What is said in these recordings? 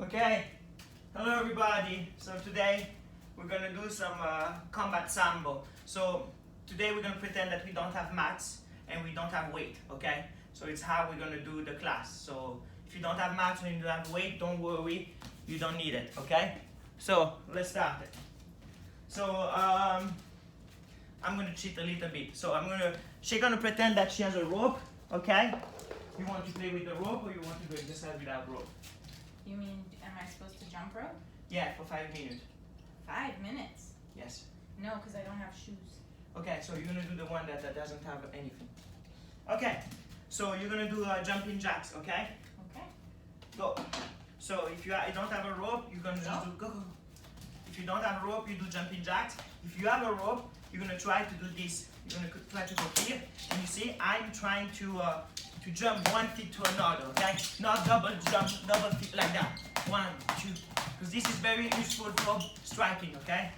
Okay, hello everybody. So today we're gonna do some combat sambo. So today we're gonna pretend that we don't have mats and we don't have weight. Okay, so it's how we're gonna do the class. So if you don't have mats and you don't have weight, don't worry, you don't need it. Okay, so let's start it. So I'm gonna cheat a little bit. So she's gonna pretend that she has a rope. Okay, you want to play with the rope or you want to do exercise without rope? You mean, am I supposed to jump rope? Yeah, for 5 minutes. 5 minutes? Yes. No, because I don't have shoes. Okay, so you're gonna do the one that doesn't have anything. Okay, so you're gonna do jumping jacks, okay? Okay. Go. So if you don't have a rope, you're gonna just do go. If you don't have a rope, you do jumping jacks. If you have a rope, you're gonna try to do this. You're gonna try to go here, and you see, I'm trying to jump 1 foot to another, okay? Not double jump, double feet like that. 1, 2, because this is very useful for striking, okay?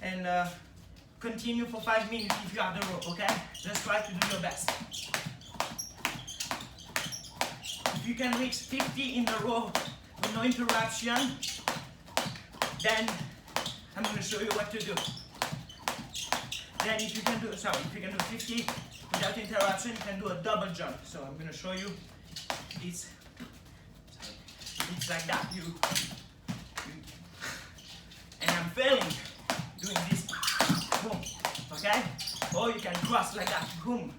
And continue for 5 minutes if you have the rope, okay? Just try to do your best. If you can reach 50 in the row with no interruption, then I'm going to show you what to do. Then if you can do 50 without interruption, you can do a double jump. So I'm going to show you. It's like that. And I'm failing doing this. Boom. Okay? Or you can cross like that. Boom.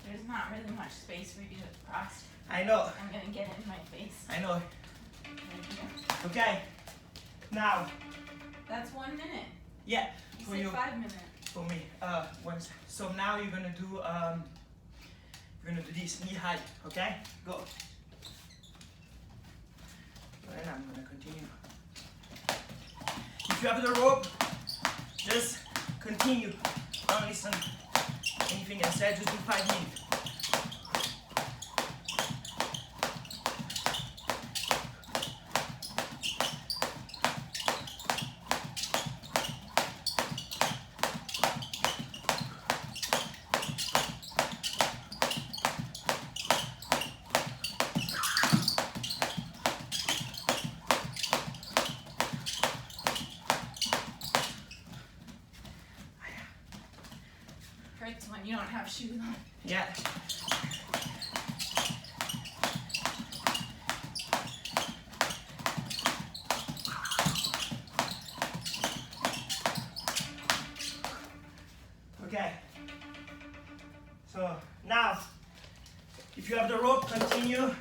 There's not really much space for you to cross. I know. I'm going to get it in my face. I know. There you go. Okay. Now. That's 1 minute. Yeah. You For said you. 5 minutes. For me. So now you're gonna do this knee high. Okay? Go. And I'm gonna continue. If you have the rope, just continue. Don't listen anything I said. Just do 5 minutes. Hurts when you don't have shoes on. Yeah. Okay. So now, if you have the rope, continue.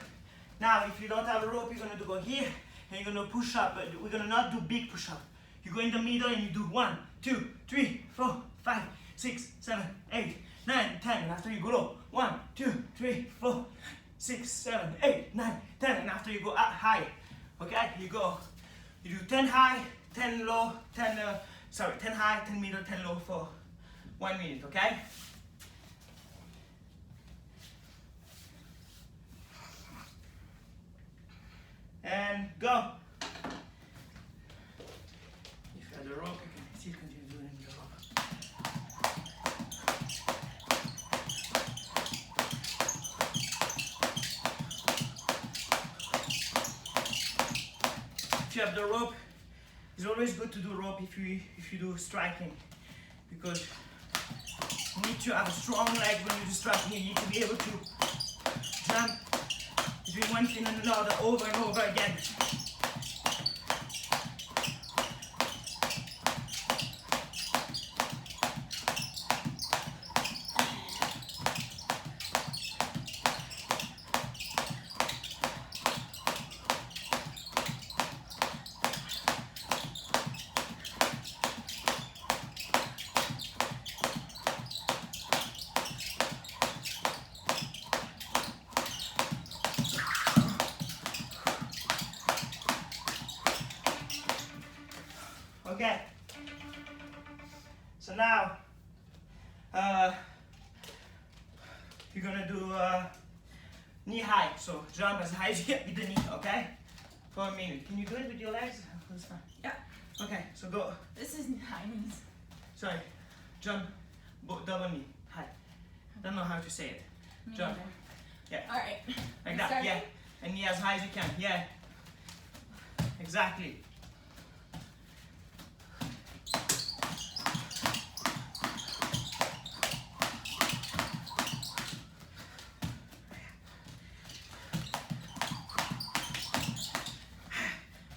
Now, if you don't have a rope, you're gonna go here and you're gonna push up. But we're gonna not do big push up. You go in the middle and you do 1, 2, 3, 4, 5, 6, 7, 8, 9, 10. And after you go low, 1, 2, 3, 4, 6, 7, 8, 9, 10. And after you go up high, okay? You do 10 high, 10 low, 10 high, 10 middle, 10 low for 1 minute, okay? And go. If you have the rope, you can still continue doing the rope. If you have the rope, it's always good to do rope if you do striking, because you need to have a strong leg when you do striking. You need to be able to jump between one thing and another over and over again. Okay. So now, you're gonna do knee high. So jump as high as you get with the knee, okay? For a minute. Can you do it with your legs? That's fine. Yeah. Okay, so go. This is high knees. Sorry. Jump, double knee, high. Don't know how to say it. Me Jump. neither. Yeah. All right. Like that, Starting? yeah. And knee as high as you can, yeah. Exactly.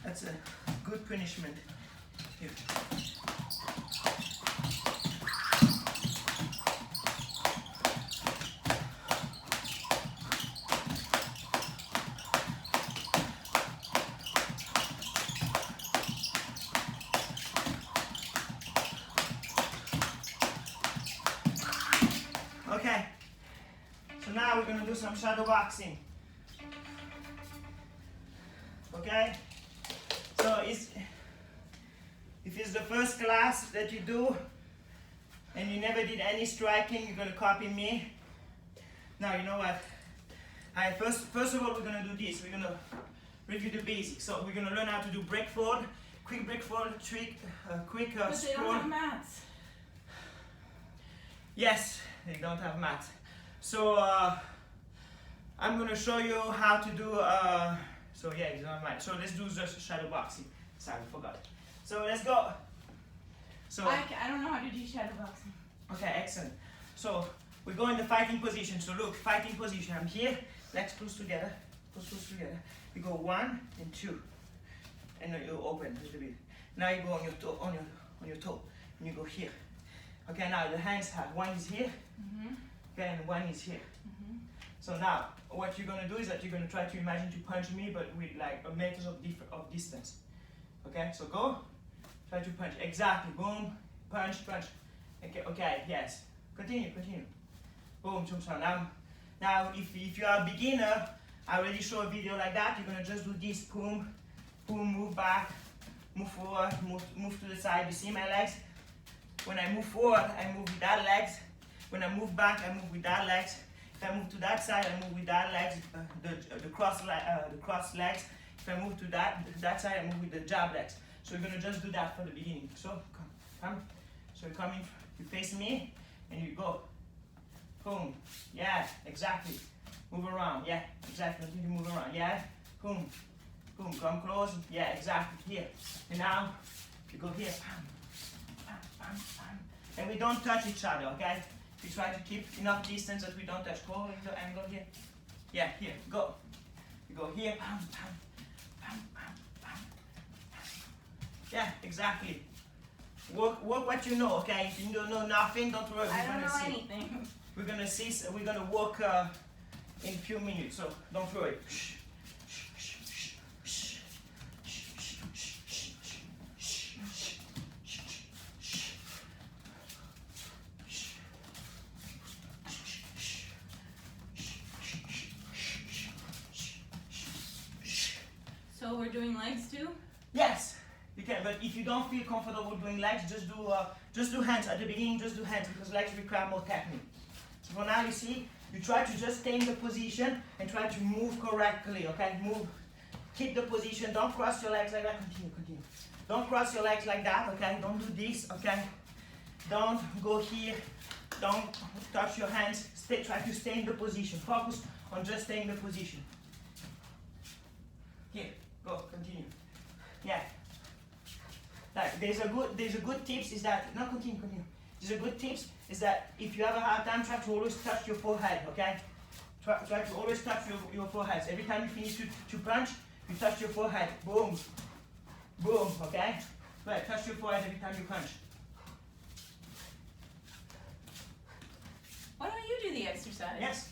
That's a good punishment. Here. Okay, so now we're gonna do some shadow boxing. Okay, so if it's the first class that you do and you never did any striking, you're gonna copy me. Now you know what? First of all, we're gonna do this. We're gonna review the basics. So we're gonna learn how to do break forward, quick break forward, trick, quick But they scroll. don't have mats. Yes, they don't have mats. So I'm gonna show you how to do. So yeah, it's not mine. So let's do just shadow boxing. Sorry, I forgot. So let's go. So I don't know how to do shadow boxing. okay, excellent. So we go in the fighting position. So look, fighting position. I'm here. Legs close together. Close together. You go 1 and 2, and then you open a little bit. Now you go on your toe, on your toe, and you go here. Okay, now the hands have one is here, okay, and one is here. So now what you're gonna do is that you're gonna try to imagine to punch me, but with like a meter of distance. Okay, so go, try to punch. Exactly, boom, punch. Okay, yes. Continue. Boom, so now if you are a beginner, I already showed a video like that. You're gonna just do this, boom, move back, move forward, move to the side. You see my legs? When I move forward, I move with that legs. When I move back, I move with that legs. If I move to that side, I move with that legs, the cross legs. If I move to that side, I move with the jab legs. So we're gonna just do that for the beginning. So come. So you come in, you face me, and you go. Boom. Yeah, exactly. Move around. Yeah, exactly. Continue to move around. Yeah. Boom. Come close. Yeah, exactly. Here. And now you go here. And we don't touch each other, okay? We try to keep enough distance that we don't touch. Go in the angle here. Yeah, here, go. You go here, Yeah, exactly. Work what you know, okay? If you don't know nothing, don't worry. I don't know anything. We're gonna work in a few minutes, so don't worry. So we're doing legs too? Yes, you can. But if you don't feel comfortable doing legs, just do hands at the beginning. Just do hands because legs require more technique. So for now, you see, you try to just stay in the position and try to move correctly. Okay, move. Keep the position. Don't cross your legs like that. Continue. Don't cross your legs like that. Okay. Don't do this. Okay. Don't go here. Don't touch your hands. Try to stay in the position. Focus on just staying in the position. Here. Go, continue. Yeah. Like there's a good tips is that no continue. There's a good tips is that if you have a hard time, try to always touch your forehead, okay? Try to always touch your forehead. Every time you finish to punch, you touch your forehead. Boom. Okay? Right, touch your forehead every time you punch. Why don't you do the exercise? Yes.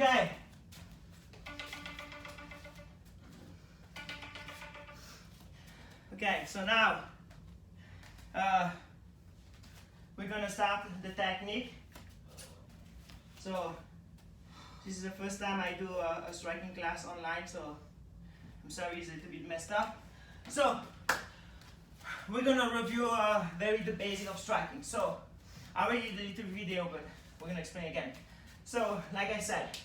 Okay. Okay, so now we're gonna start the technique. So this is the first time I do a striking class online, so I'm sorry it's a little bit messed up. So we're gonna review the basic of striking. So I already did a little video, but we're gonna explain again. So like I said,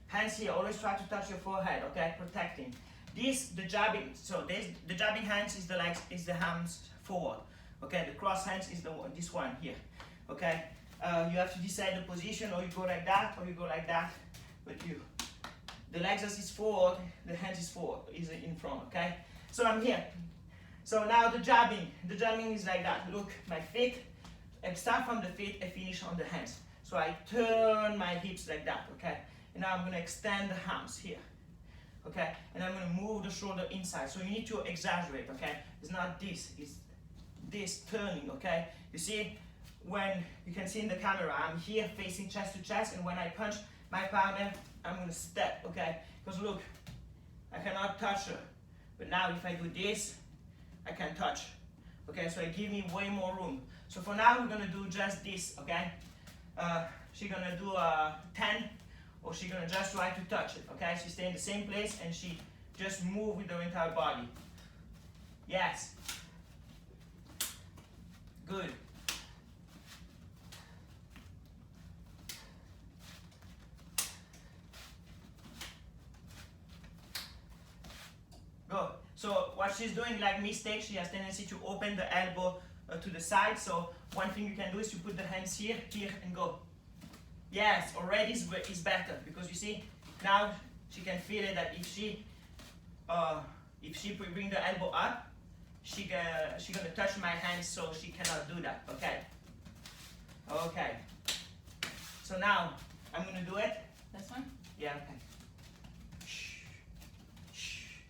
hands here, always try to touch your forehead, okay, protecting. This, the jabbing, so the jabbing hands is the hands forward, okay, the cross hands is this one here, okay. You have to decide the position, or you go like that, or you go like that, but the legs is forward, the hands is forward, is in front, okay. So I'm here. So now the jabbing is like that. Look, my feet, I start from the feet, I finish on the hands. So I turn my hips like that, okay. And now I'm gonna extend the arms here. Okay, and I'm going to move the shoulder inside. So you need to exaggerate, okay? It's not this, it's this turning, okay? You see, when you can see in the camera, I'm here facing chest to chest, and when I punch my partner, I'm going to step, okay? Because look, I cannot touch her. But now if I do this, I can touch. Okay, so it gives me way more room. So for now, we're going to do just this, okay? She's going to do a 10. Or she's gonna just try to touch it, okay? She stay in the same place and she just move with her entire body. Yes. Good. Good. So what she's doing, like mistake, she has tendency to open the elbow to the side. So one thing you can do is to put the hands here, and go. Yes, already is better, because you see now she can feel it that if she bring the elbow up, she gonna touch my hands, so she cannot do that. Okay. Okay. So now I'm gonna do it. This one? Yeah. Okay.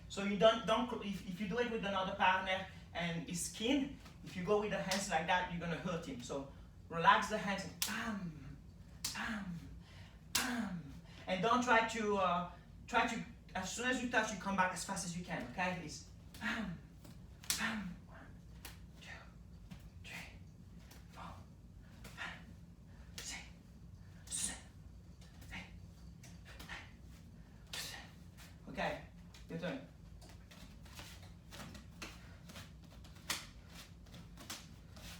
So you don't if you do it with another partner and it's skin, if you go with the hands like that, you're gonna hurt him. So relax the hands and bam. And don't try to as soon as you touch, you come back as fast as you can, okay? It's bam, bam. 1, 2, 3, 4, 5, 6, 7, 8, 9, 10. Okay, your turn.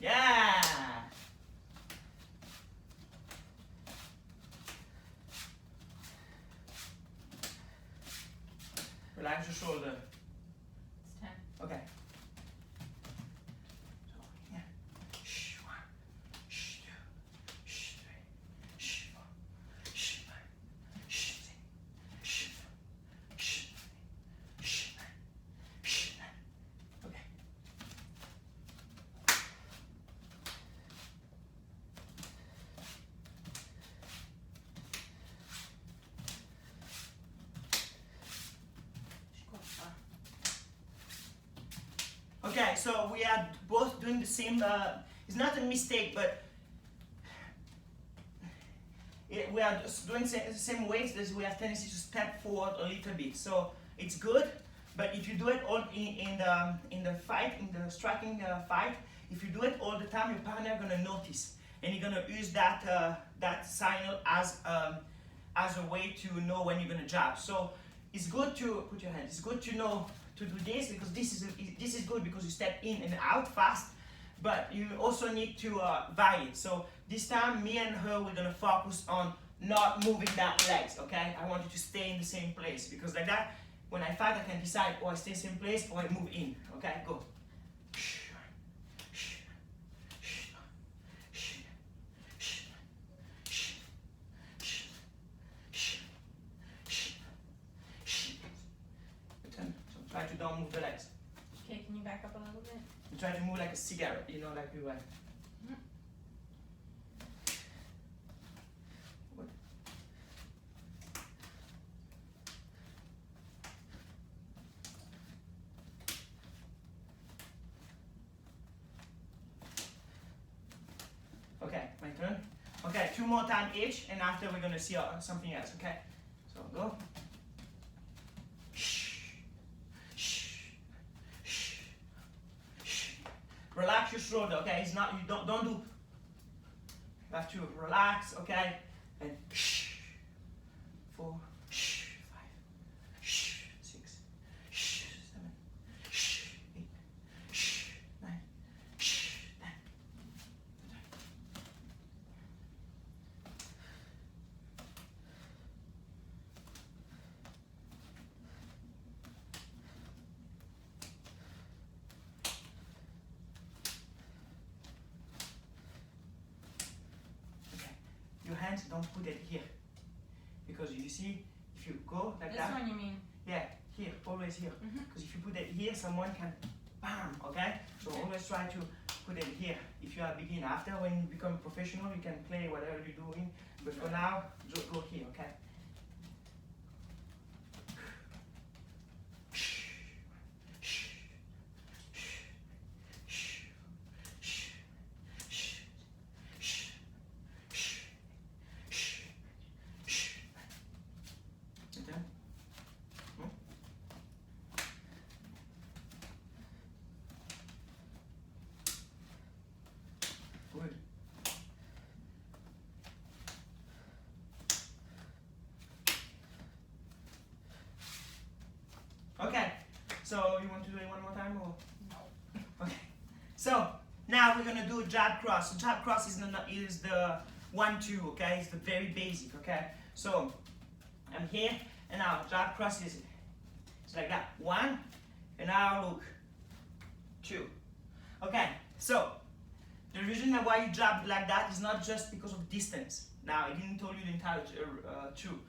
Yeah. Relax your shoulder. It's 10. Okay. So, yeah. Shh, 1, shh, 2, shh, 3, shh, 4, shh, 5, shh, 6, shh, 7, shh, 8, shh, 9, shh, 9. Okay. Okay, so we are both doing the same, it's not a mistake, but we are just doing the same ways that we have tendency to step forward a little bit. So it's good, but if you do it all in the fight, in the striking fight, if you do it all the time, your partner gonna notice, and you're gonna use that signal as a way to know when you're gonna jab. So it's good to put your hand. It's good to know to do this, because this is good because you step in and out fast, but you also need to vary it. So this time, me and her, we're gonna focus on not moving that legs, okay? I want you to stay in the same place, because like that, when I fight, I can decide, I stay in the same place or I move in, okay? Go. Try to don't move the legs. Okay, can you back up a little bit? You try to move like a cigarette, you know, like you were. What? Okay, my turn. Okay, 2 more times each, and after we're gonna see something else, okay? Go. Shh. Shh. Shh. Shh. Relax your shoulder, okay? It's not, you don't do. You have to relax, okay? And shh. 4, shh. 5, shh. 6, shh. 7, shh. 8, shh. 9, shh. 10. Your hands, don't put it here, because you see, if you go like This that, one you mean? yeah, here, always here, Mhm. because if you put it here, someone can bam, okay? So always try to put it here. If you are a beginner, after when you become professional, you can play whatever you're doing, but for now, just go here, okay? Okay? Good. Okay, so you want to do it one more time or? No. Okay. So now we're gonna do jab cross. So jab cross is the 1-2, okay? It's the very basic, okay? So I'm here and now jab cross is it's like that. 1 and now look. 2. Okay, so the reason why you jab like that is not just because of distance. Now I didn't tell you the entire 2.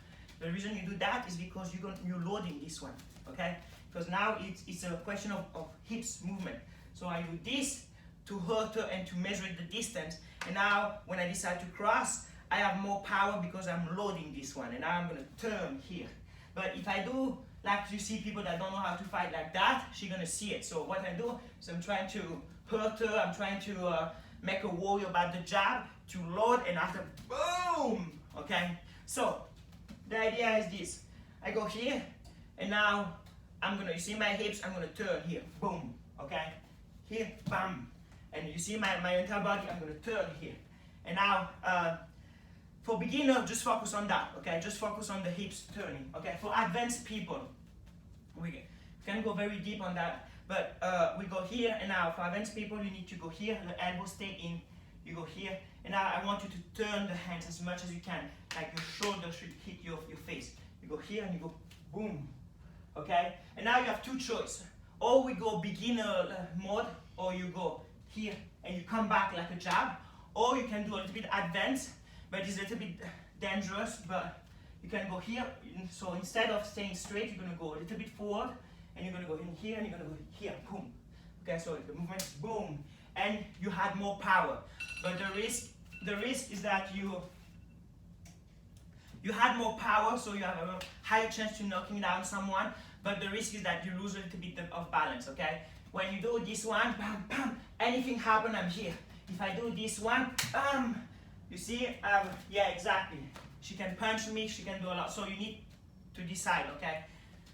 The reason you do that is because you're loading this one, okay? Because now it's a question of hips movement. So I do this to hurt her and to measure the distance. And now when I decide to cross, I have more power because I'm loading this one. And now I'm gonna turn here. But if I do, like you see people that don't know how to fight like that, she's gonna see it. So what I do is I'm trying to hurt her, I'm trying to make her worry about the jab, to load, and after, boom, okay? So the idea is this. I go here, and now you see my hips, I'm gonna turn here, boom, okay? Here, bam. And you see my entire body, I'm gonna turn here. And now, for beginner, just focus on that, okay? Just focus on the hips turning, okay? For advanced people, we can go very deep on that, but we go here, and now for advanced people, you need to go here, the elbows stay in, you go here, and now I want you to turn the hands as much as you can, like your shoulder should hit your face. You go here and you go boom, okay? And now you have two choices. Or we go beginner mode, or you go here and you come back like a jab, or you can do a little bit advanced, but it's a little bit dangerous, but you can go here. So instead of staying straight, you're gonna go a little bit forward, and you're gonna go in here, and you're gonna go here, boom. Okay, so the movement is boom, and you had more power. But the risk is that you had more power, so you have a higher chance to knocking down someone, but the risk is that you lose a little bit of balance, okay? When you do this one, bam, bam, anything happen, I'm here. If I do this one, bam, you see, yeah, exactly. She can punch me, she can do a lot, so you need to decide, okay?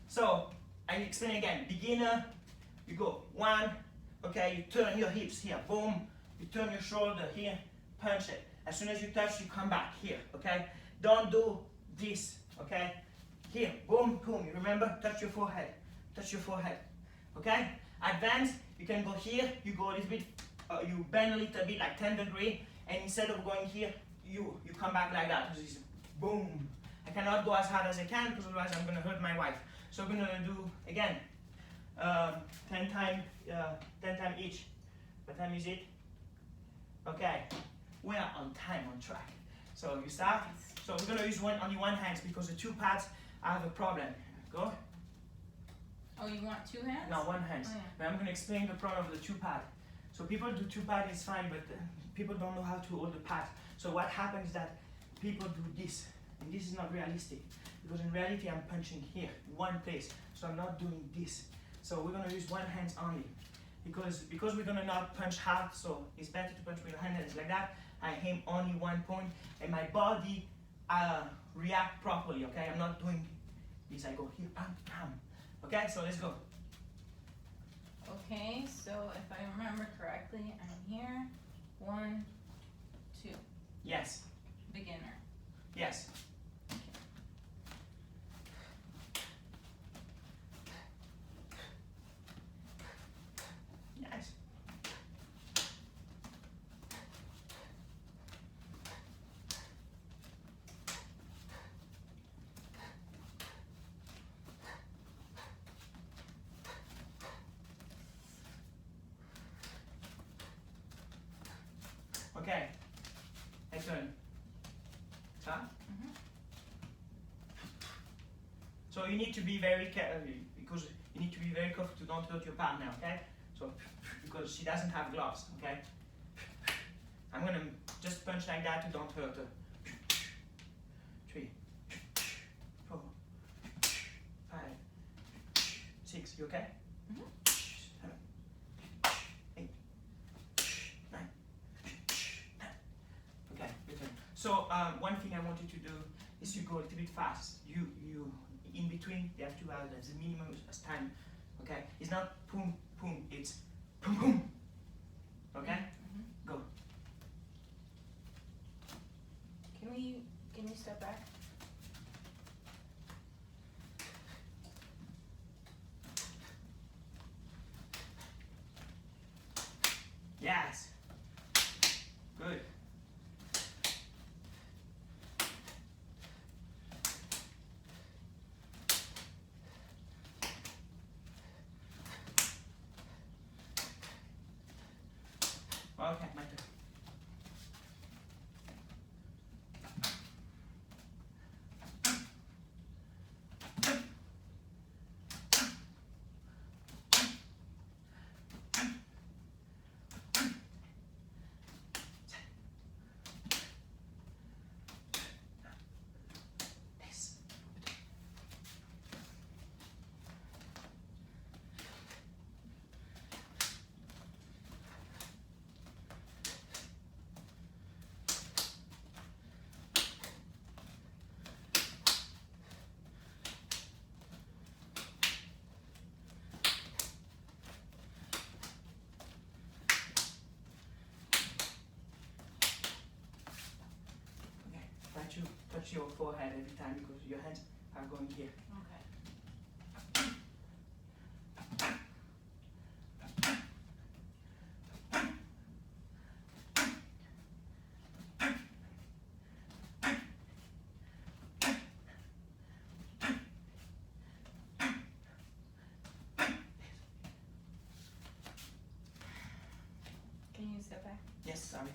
So, I explain again, beginner, you go 1, okay, you turn your hips here, boom, you turn your shoulder here, punch it. As soon as you touch, you come back here, okay? Don't do this, okay? Here, boom, boom, you remember, touch your forehead, okay? Advance, you can go here, you go a little bit, you bend a little bit, like 10 degrees, and instead of going here, you come back like that, this is boom. I cannot go as hard as I can, because otherwise I'm gonna hurt my wife. So I'm gonna do, again, 10 times each. What time is it? Okay, we are on time, on track. So you start. So we're gonna use only one hand because the 2 pads, I have a problem. Go. Oh, you want 2 hands? No, 1 hand. Oh, yeah. But I'm gonna explain the problem of the 2 pad. So people do 2 pad is fine, but people don't know how to hold the pad. So what happens is that people do this, and this is not realistic. Because in reality, I'm punching here, one place. So I'm not doing this. So we're gonna use 1 hand only. Because we're gonna not punch hard, so it's better to punch with 1 hand like that. I aim only 1 point, and my body react properly, okay? I'm not doing This I go here, bam, bam. Okay, so let's go. Okay, so if I remember correctly, I'm here. 1, 2. Yes, Beginner. yes. Yes. Okay, next one. Huh? Mhm. So you need to be very careful because you need to be very careful to don't hurt your partner, okay? So because she doesn't have gloves, okay? I'm gonna just punch like that to don't hurt her. 3, 4, 5, 6. You okay? Mhm. 7, 8, 9. Okay, your turn. So one thing I wanted to do is you go a little bit fast. You in between they have to have the minimum time. Okay, it's not boom boom. It's boom boom. Okay, Mhm. go. Can you step back? Yes. Good. Okay, my turn. This. Okay, try to touch your forehead every time because your hands are going here. Okay. Can you step back? Yes, sorry.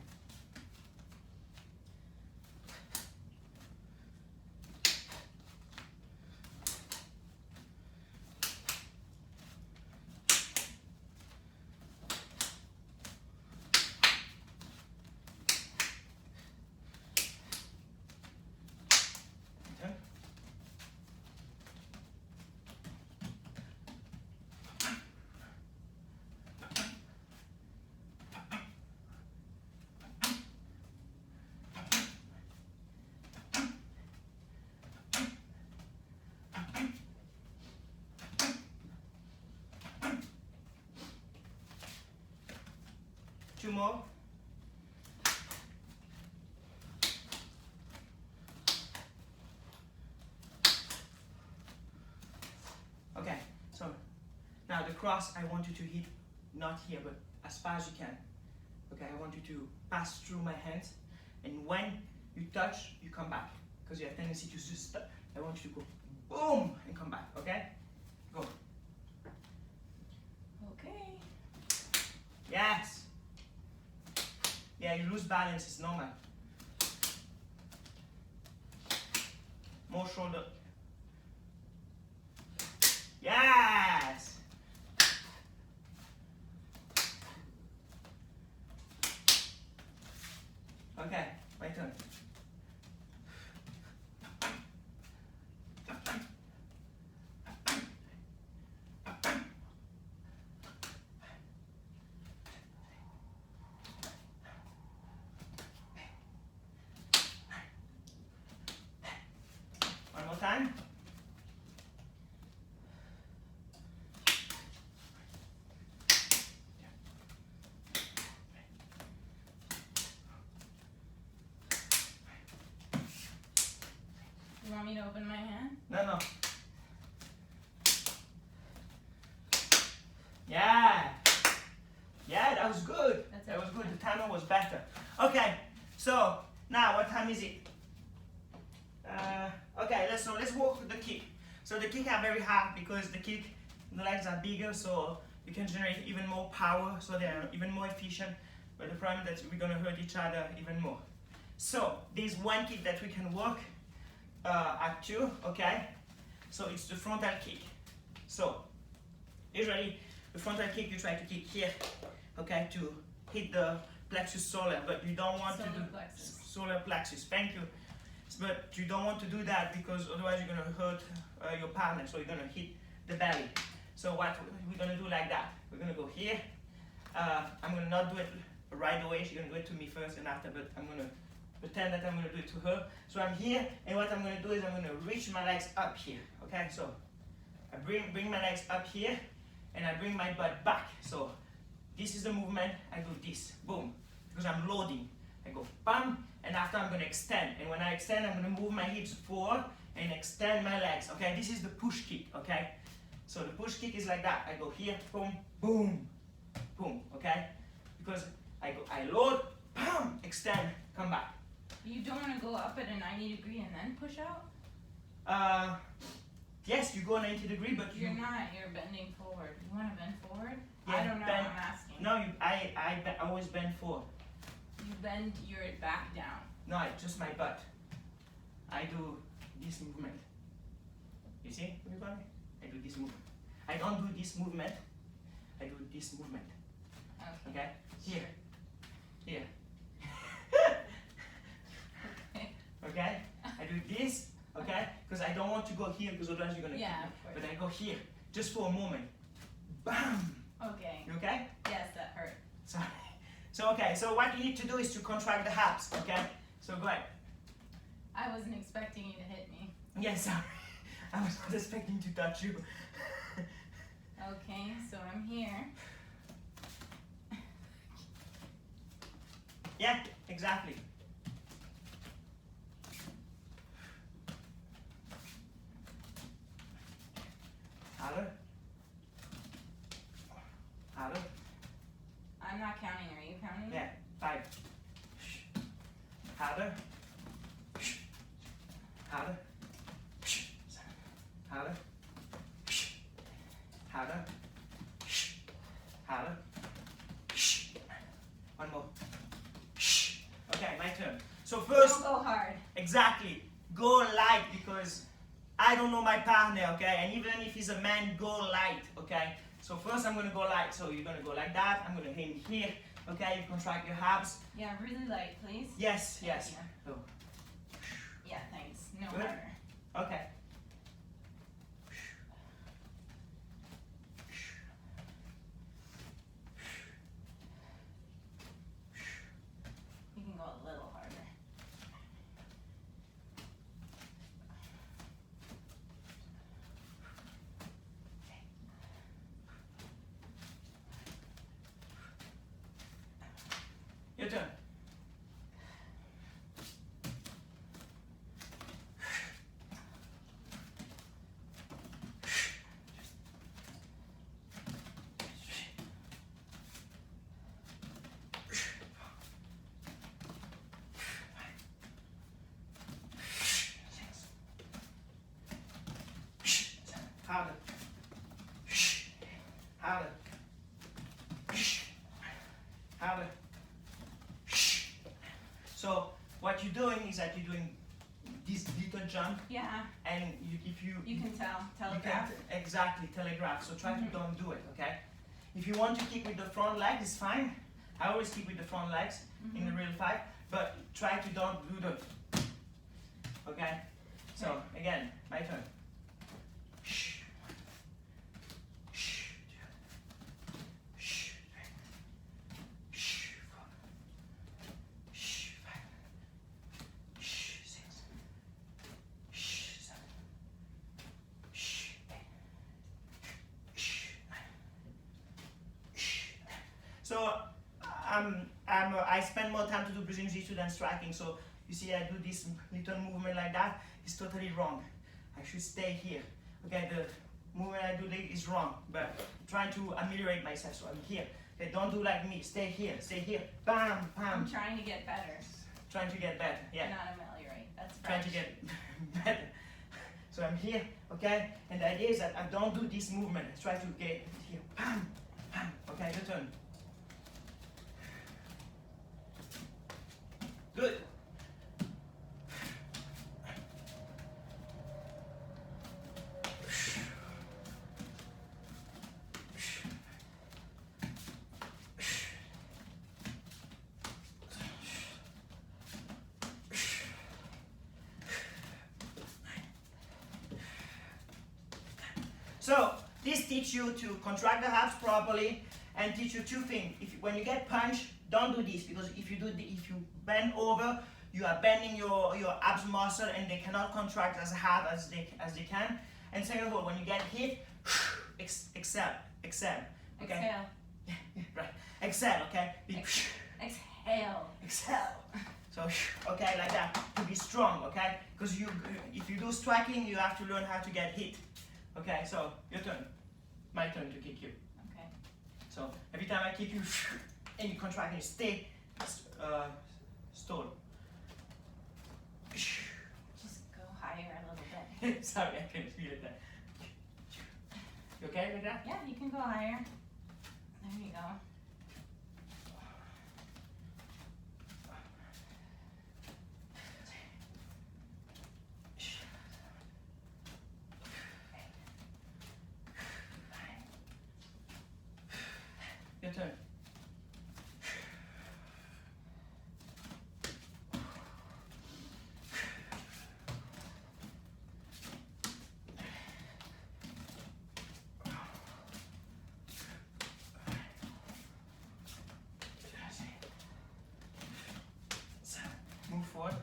Turn. Two more. Okay, so now the cross I want you to hit not here but as far as you can. Okay, I want you to pass through my hands and when you touch, you come back. Because you have tendency to just stop. I want you to go boom and come back, okay? Go. Okay. Yes. Yeah, you lose balance, it's normal. More shoulder. Yes. Okay, my turn. One more time. open my hand? No. Yeah. Yeah, that was good. That was good. The timer was better. Okay, so now what time is it? Okay, let's work with the kick. So the kick are very hard because the legs are bigger, so you can generate even more power, so they are even more efficient. But the problem is that we're gonna hurt each other even more. So there's one kick that we can work at 2, okay? So it's the frontal kick. So usually the frontal kick you try to kick here, okay, to hit the plexus solar, but you don't want to do solar plexus. Thank you. But you don't want to do that because otherwise you're gonna hurt your partner, so you're gonna hit the belly. So what we're gonna do like that? We're gonna go here. I'm gonna not do it right away. She's gonna do it to me first and after, but I'm gonna pretend that I'm gonna do it to her. So I'm here, and what I'm gonna do is I'm gonna reach my legs up here. Okay, so I bring my legs up here, and I bring my butt back. So this is the movement. I do this, boom, because I'm loading. I go bam, and after I'm gonna extend. And when I extend, I'm gonna move my hips forward and extend my legs. Okay, this is the push kick. Okay, so the push kick is like that. I go here, boom, boom, boom. Okay, because I load, bam, extend, come back. You don't want to go up at a 90 degree and then push out? Yes, you go 90 degree, but you're not. You're bending forward. You want to bend forward? Yeah, I don't know. I'm asking. No, I always bend forward. You bend your back down. No, it's just my butt. I do this movement. You see, everybody? I do this movement. I don't do this movement. I do this movement. Okay? Here. Here. Okay? I do this, okay? Because I don't want to go here because otherwise you're gonna kill me. Of course. But I go here, just for a moment. Bam! Okay. You okay? Yes, that hurt. Sorry. So okay, so what you need to do is to contract the abs, okay? So go ahead. I wasn't expecting you to hit me. Yes, sorry. I was not expecting to touch you. Okay, so I'm here. Yeah, exactly. Harder. Harder. I'm not counting. Are you counting? Yeah, 5. Harder. Harder. Harder. Harder. Harder. One more. Okay, my turn. So first, don't go hard. exactly, go light because I don't know my partner, okay? And even if he's a man, go light, okay? So first I'm gonna go light. So you're gonna go like that. I'm gonna aim here, okay? You contract your abs. Yeah, really light, please. Yes, yes. Yeah. Oh. Yeah, thanks. No Good. harder. Okay. You can go a little harder. Your turn. Harder. Harder. Harder. So what you're doing is that you're doing this little jump, Yeah, and if you you can tell. you Telegraph. can exactly telegraph. So try to don't do it, okay? If you want to kick with the front leg, it's fine. I always kick with the front legs in the real fight, but try to don't do the. Okay. So again, my turn. So I spend more time to do Brazilian Jiu-Jitsu than striking. So you see, I do this little movement like that. It's totally wrong. I should stay here. Okay, the movement I do is wrong, but I'm trying to ameliorate myself, so I'm here. Okay, don't do like me. Stay here. Stay here. Bam, bam. I'm trying to get better. Trying to get better. Yeah. Not ameliorate. That's Trying to French. get better. So I'm here, okay? And the idea is that I don't do this movement. I try to get here. Bam, bam. Okay, your turn. Good. So this teach you to contract the abs properly and teach you two things. When you get punched, don't do this, because if you bend over, you are bending your abs muscle and they cannot contract as hard as they can. And second of all, when you get hit, exhale. Okay? Exhale. Right. Exhale, okay? Exhale. Exhale. So, okay, like that, to be strong, okay? Because if you do striking, you have to learn how to get hit. Okay, so your turn. My turn to kick you. Okay. So every time I kick you, and you contract and you stay stalled. Just go higher a little bit. Sorry, I couldn't feel it there. You okay with that? Yeah, you can go higher. There you go. Your turn. Move forward.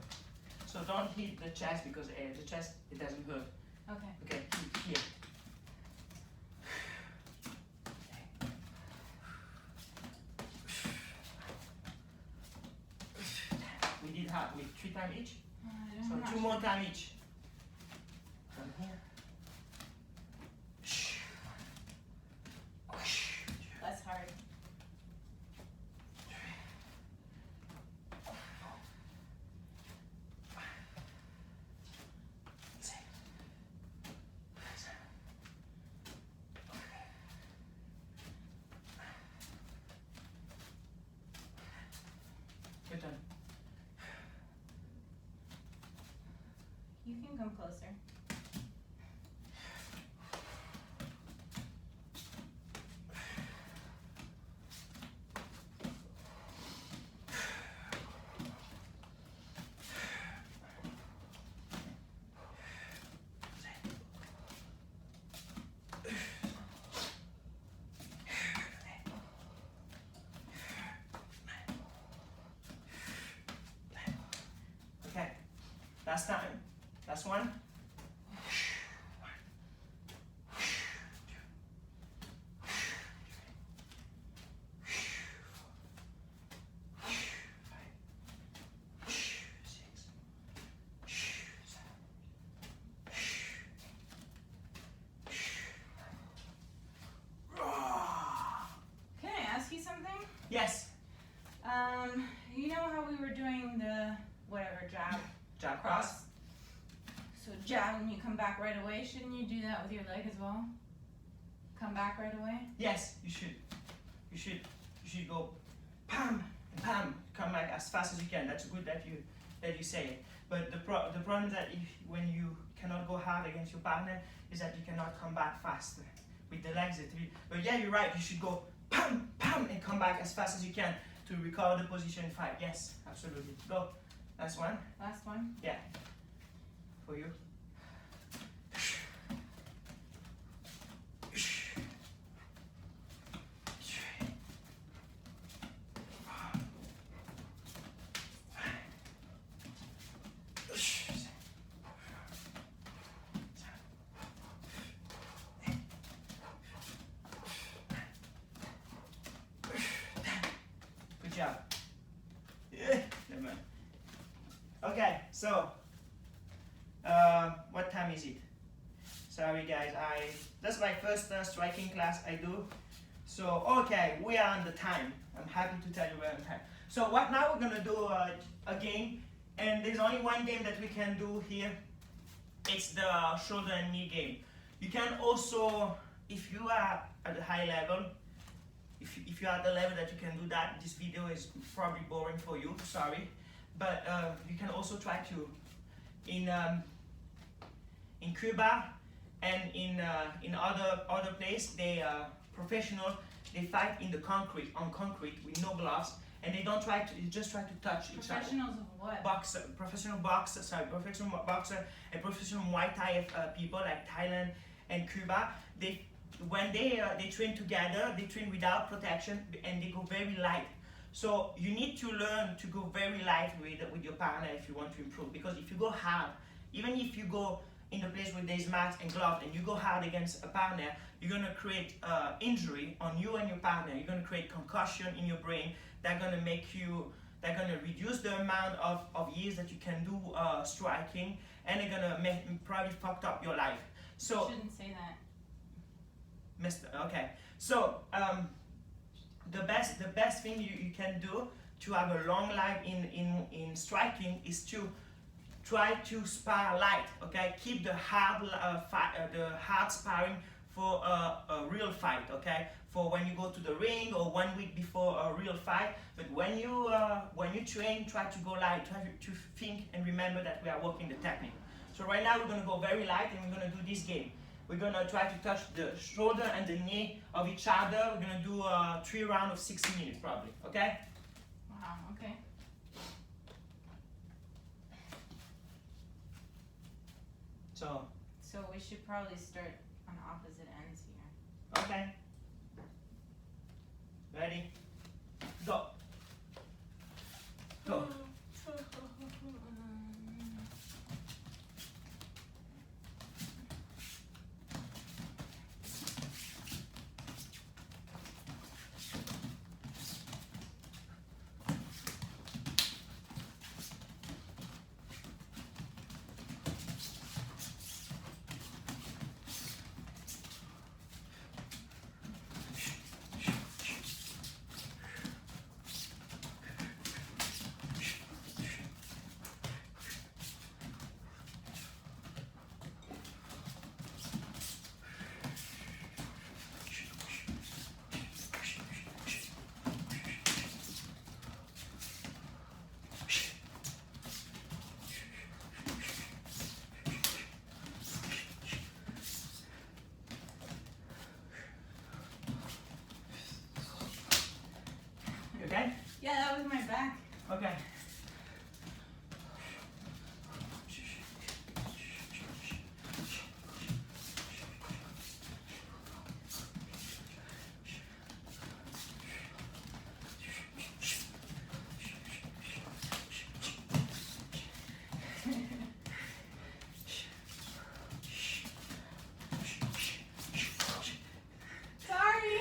So don't hit the chest, because the chest, it doesn't hurt. Okay. Okay, here. We did half with 3 times each. So 2 more times each. From here. Less hard. Your turn. You can come closer. Okay. Last time. Last one. Can I ask you something? Yes. You know how we were doing the whatever jab? Jab cross. So jab and you come back right away. Shouldn't you do that with your leg as well? Come back right away? Yes, you should. You should go pam, pam, come back as fast as you can. That's good that you say it. But the problem is that when you cannot go hard against your partner is that you cannot come back fast with the legs. But yeah, you're right. You should go pam, pam, and come back as fast as you can to recover the position in fight. Yes, absolutely. Go. Last one. Last one? Yeah. For you. Good job. Yeah, never mind. Okay, so what time is it? Sorry guys, that's my first striking class I do. So okay, we are on the time. I'm happy to tell you we're on time. So what now we're gonna do a game, and there's only one game that we can do here. It's the shoulder and knee game. You can also, if you are at a high level, if you're at the level that you can do that, this video is probably boring for you, sorry. But you can also try to, in Cuba and in other places, they professional, they fight in the concrete, on concrete with no gloves, and they don't try to, they just try to touch each other. Professionals of what? Professional boxer and professional Muay Thai people like Thailand and Cuba, when they train together, they train without protection and they go very light. So you need to learn to go very light with your partner if you want to improve. Because if you go hard, even if you go in the place with these mats and gloves and you go hard against a partner, you're gonna create injury on you and your partner. You're gonna create concussion in your brain. They're gonna reduce the amount of years that you can do striking, and they're gonna probably fucked up your life. So you shouldn't say that. Okay, so the best thing you can do to have a long life in striking is to try to spar light. Okay, keep the hard sparring for a real fight. Okay, for when you go to the ring or 1 week before a real fight. But when you train, try to go light. Try to think and remember that we are working the technique. So right now we're gonna go very light and we're gonna do this game. We're gonna try to touch the shoulder and the knee of each other. We're gonna do 3 rounds of 60 minutes probably, okay? Wow, okay. So we should probably start on opposite ends here. okay. Ready? Go. Go. Okay? Yeah, that was my back. Okay. Sorry.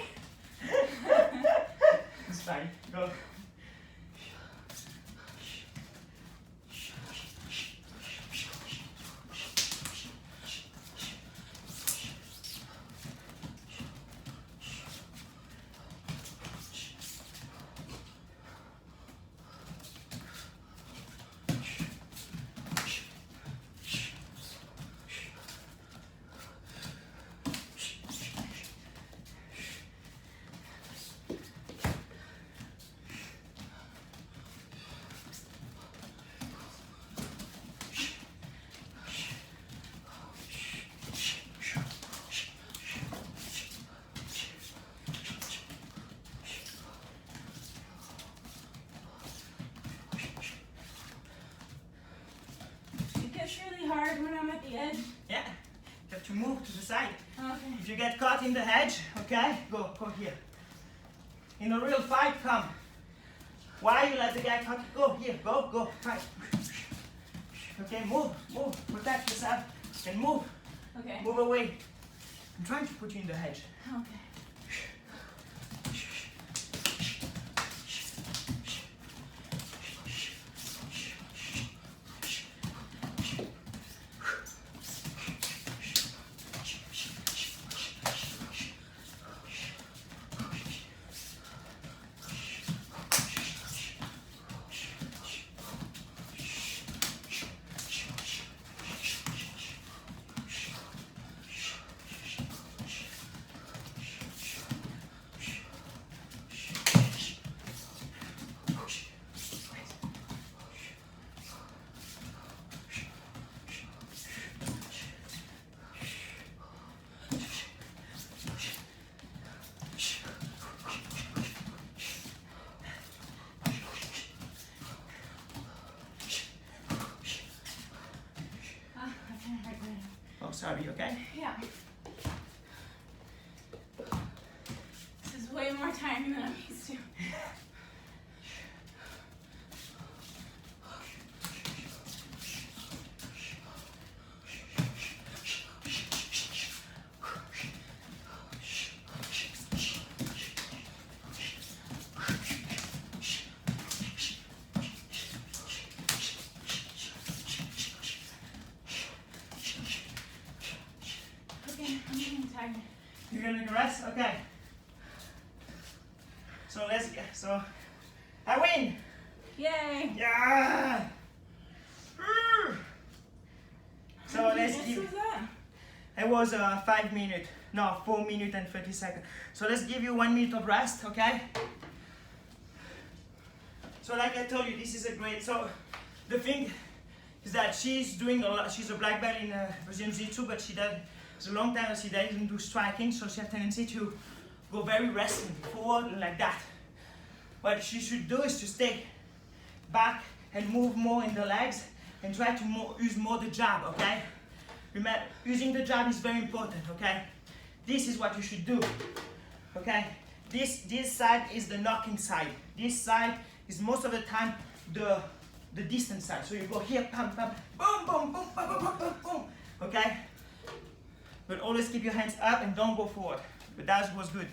It's fine. Go. It gets really hard when I'm at the edge. Yeah. You have to move to the side. Okay. If you get caught in the hedge, okay, go here. In a real fight, come. Why you let the guy cut? Go here, go, fight. Okay, move, protect yourself, and move, Okay. move away. I'm trying to put you in the hedge. Okay. sorry, okay? Yeah. This is way more tiring than I'm used to. Okay, I'm getting tired. You're gonna take a rest? Okay. So I win! Yay! Yeah! So let's What give, was that? it was 5 minutes, no, 4 minutes and 30 seconds. So let's give you 1 minute of rest, okay? So like I told you, this is a great, so the thing is that she's doing a lot, she's a black belt in Brazilian Jiu-Jitsu, but it's a long time that she doesn't do striking, so she has a tendency to go very wrestling, forward like that. What she should do is to stay back and move more in the legs and try to use more the jab, okay? Remember, using the jab is very important, okay? This is what you should do, okay? This side is the knocking side. This side is most of the time the distance side. So you go here, pam, pam, boom, boom, boom, boom, boom, boom, boom, okay? But always keep your hands up and don't go forward. But that was good.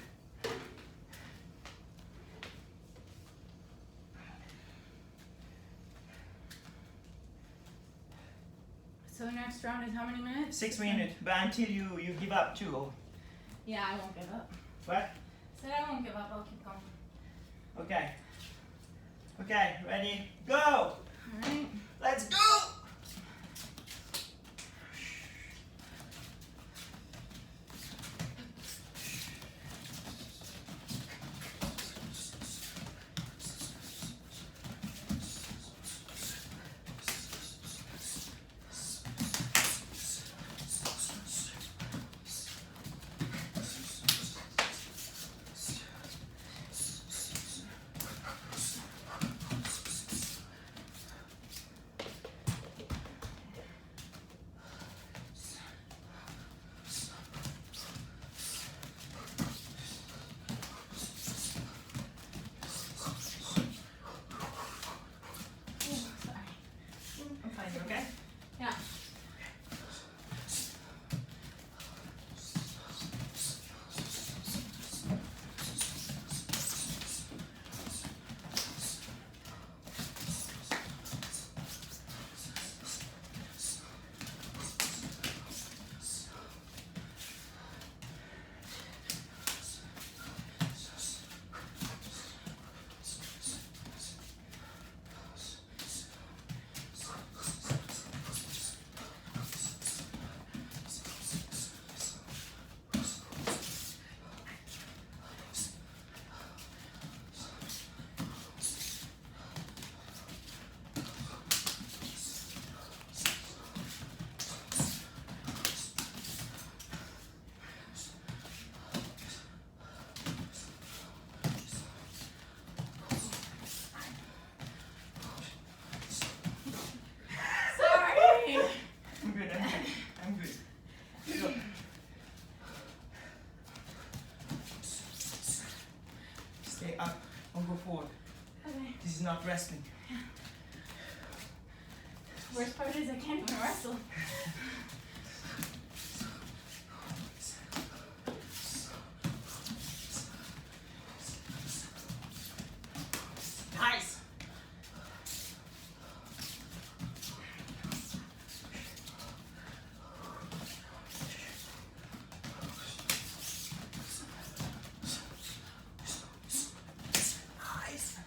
So next round is how many minutes? 6 minutes, but until you give up too. Yeah, I won't give up. What? Said I won't give up, I'll keep going. Okay. Okay, ready? Go! Alright. Let's go! Okay? Yeah. Sorry! I'm good, I'm good. Go. Stay up, don't go forward. Okay. This is not wrestling. Worst part is I can't even wrestle. Nice! Nice!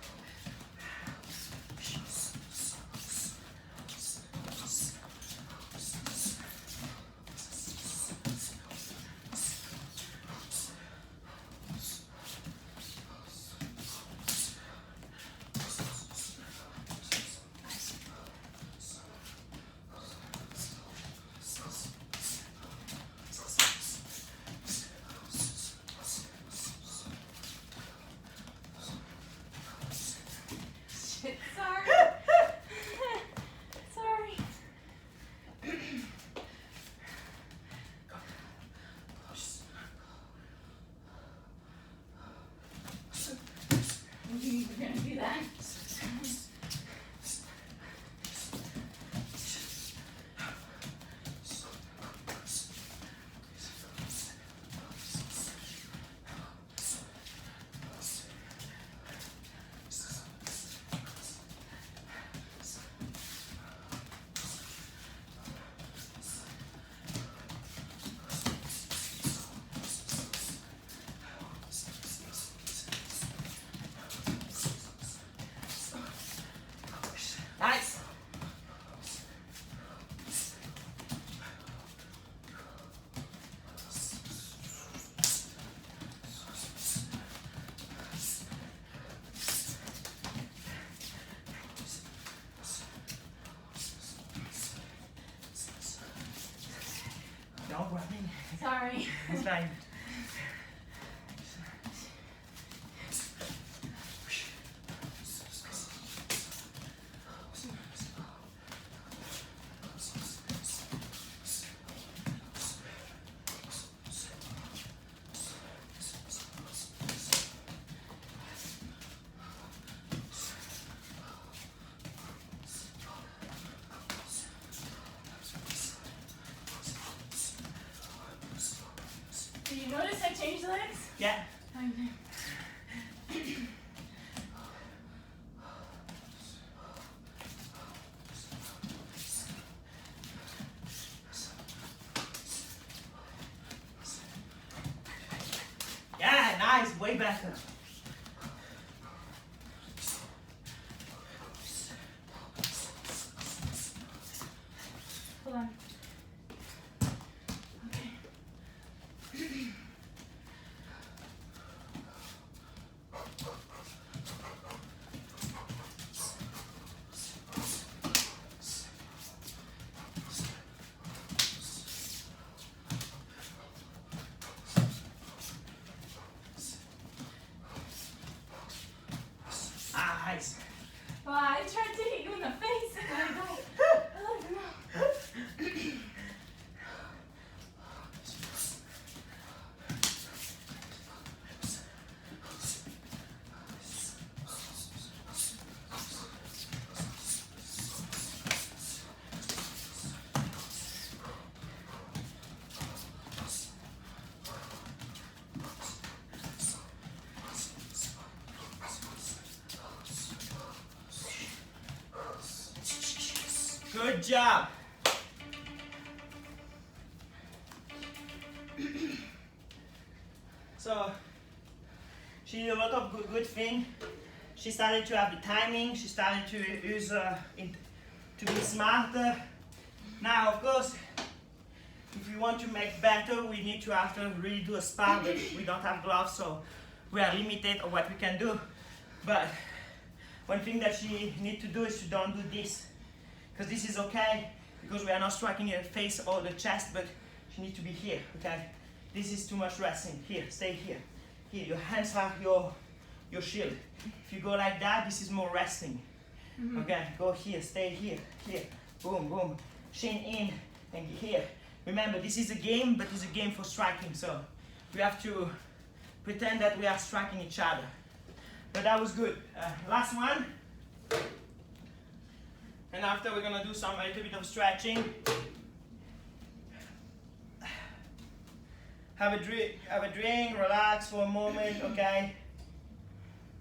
Sorry. It's fine. Did you notice I changed legs? Yeah. Okay. Yeah, nice, way better. Hold on. Okay. Ah, nice. Well, I tried to hit you in the face and I got. Oh no. Good job. So she did a lot of good thing. She started to have the timing. She started to use to be smarter. Now, of course, if we want to make better, we need to have to really do a spar, but we don't have gloves, so we are limited on what we can do. But one thing that she needs to do is to don't do this, because this is okay, because we are not striking her face or the chest, but she needs to be here, okay? This is too much resting. Here, stay here. Here, your hands are your shield. If you go like that, this is more resting. Okay, go here, stay here, here. Boom, boom. Shin in and here. Remember, this is a game, but it's a game for striking, so we have to pretend that we are striking each other. But that was good. Last one. And after we're gonna do a little bit of stretching. Have a drink, relax for a moment, okay?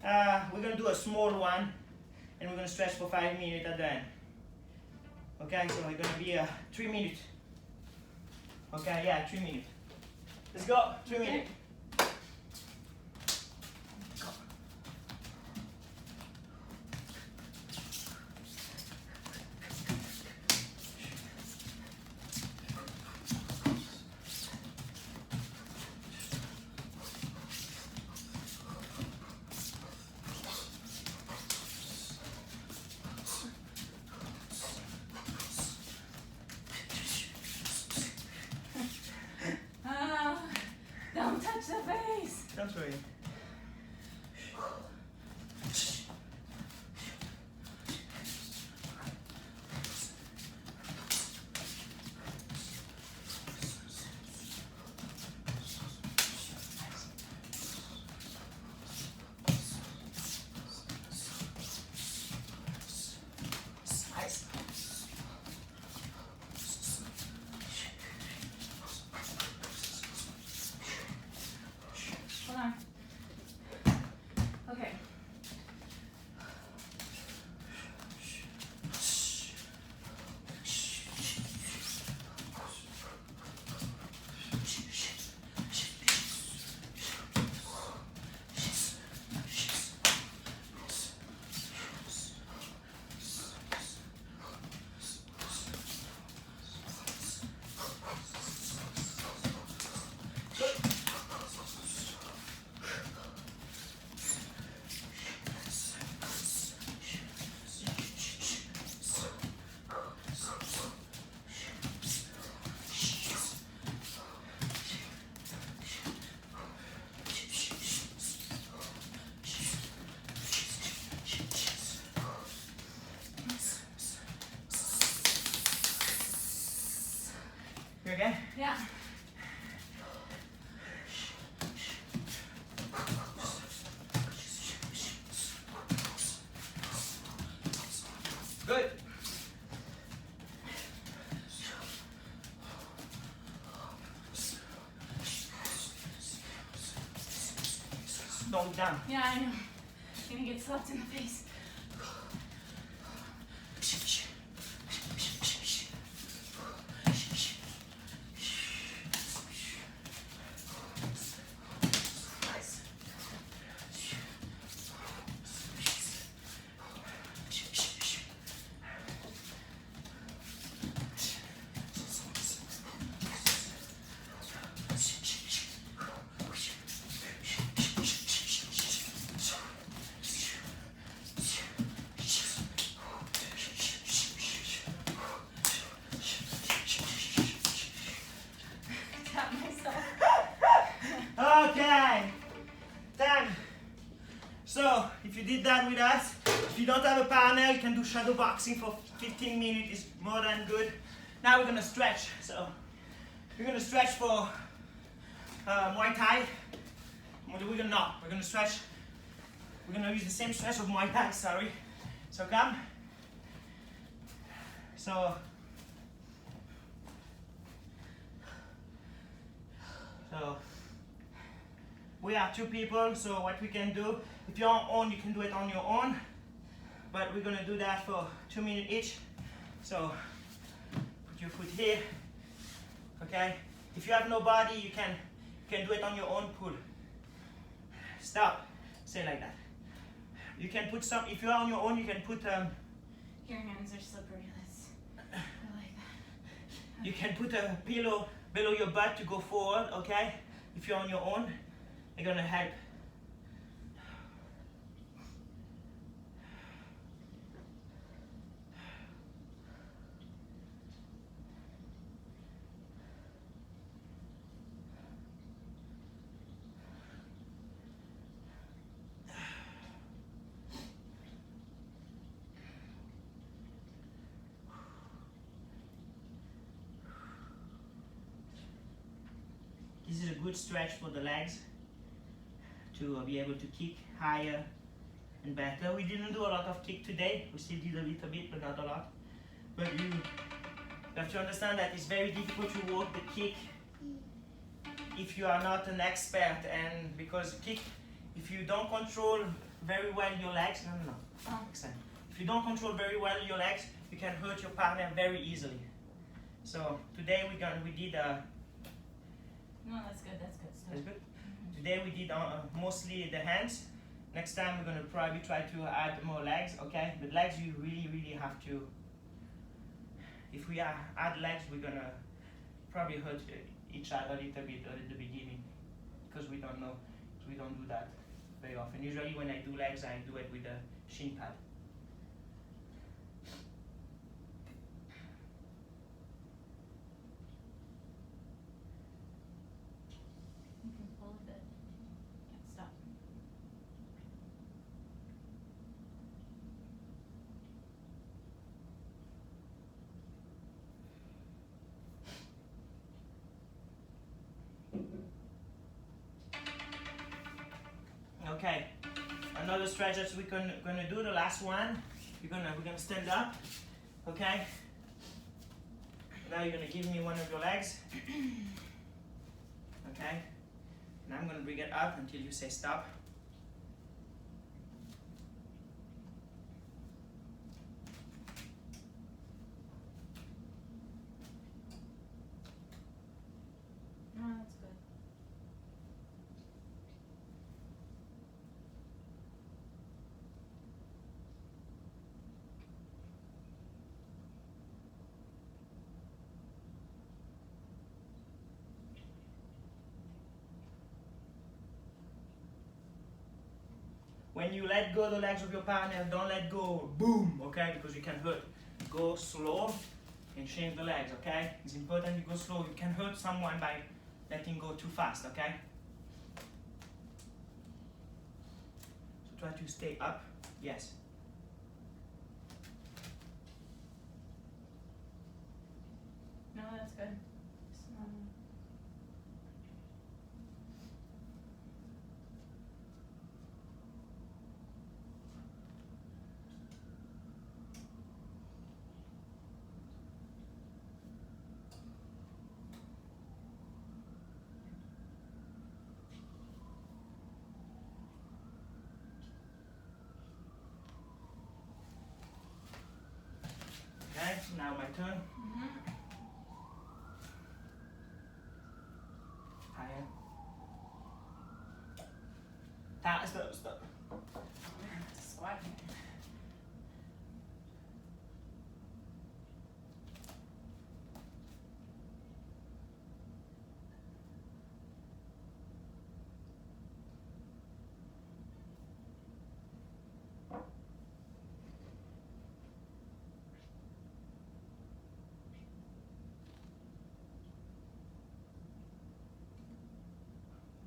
We're gonna do a small one, and we're gonna stretch for 5 minutes at the end. Okay, so it's gonna be 3 minutes. Okay, yeah, 3 minutes. Let's go, 3 minutes. Don't touch Yeah. Good. Slow it down. Yeah, I know. Gonna get slapped in the face. Tap myself. Okay. Done. So, if you did that with us, if you don't have a partner, you can do shadow boxing for 15 minutes. It's more than good. Now we're gonna stretch. So, we're gonna stretch for Muay Thai. We're gonna not. We're gonna stretch. We're gonna use the same stretch of Muay Thai. Sorry. So come. So we are two people, so what we can do, if you're on your own, you can do it on your own, but we're gonna do that for 2 minutes each. So put your foot here, okay? If you have nobody, you can do it on your own. Pull, stop, stay like that. You can put some, if you're on your own, you can put Your hands are slippery. I like that. you can put a pillow below your butt to go forward, okay? If you're on your own, they're gonna help. This is a good stretch for the legs to be able to kick higher and better. We didn't do a lot of kick today. We still did a little bit, but not a lot. But you have to understand that it's very difficult to work the kick if you are not an expert, and because kick, if you don't control very well your legs, if you don't control very well your legs, you can hurt your partner very easily. So today we did No, that's good. That's good stuff. That's good. Today we did mostly the hands. Next time we're gonna probably try to add more legs, okay? But legs you really have to. If we add legs, we're gonna probably hurt each other a little bit at the beginning because we don't know. So we don't do that very often. Usually when I do legs, I do it with a shin pad. You can pull a bit. Can't stop. Okay. Another stretch that we're gonna do. The last one. We're gonna stand up. Okay. Now you're gonna give me one of your legs. Okay. And I'm gonna bring it up until you say stop. No, that's good. When you let go the legs of your partner, don't let go boom, okay? Because you can hurt. Go slow and change the legs, okay? It's important you go slow. You can hurt someone by letting go too fast, okay? So try to stay up. Yes. No, that's good. Just, Okay, now my turn. Higher. Stop. Squat here.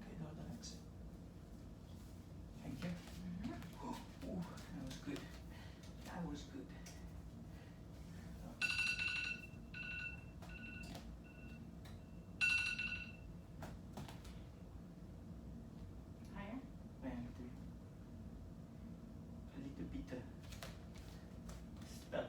Okay, the other legs. Thank you. Ooh, that was good. That was good. Higher. And a little bit stop.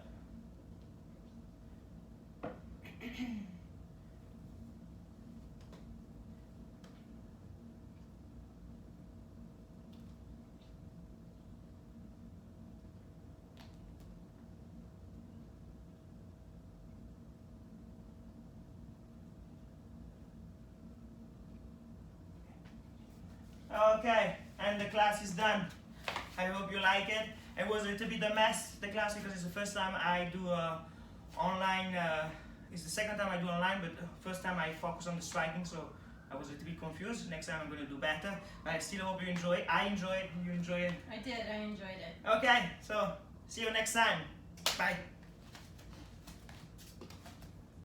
Okay, and the class is done. I hope you like it. It was a little bit a mess, the class, because it's the first time I do online. It's the second time I do online, but the first time I focus on the striking, so I was a little bit confused. Next time I'm going to do better, but I still hope you enjoy it. I enjoy it, you enjoy it. I did, I enjoyed it. Okay, so see you next time. Bye.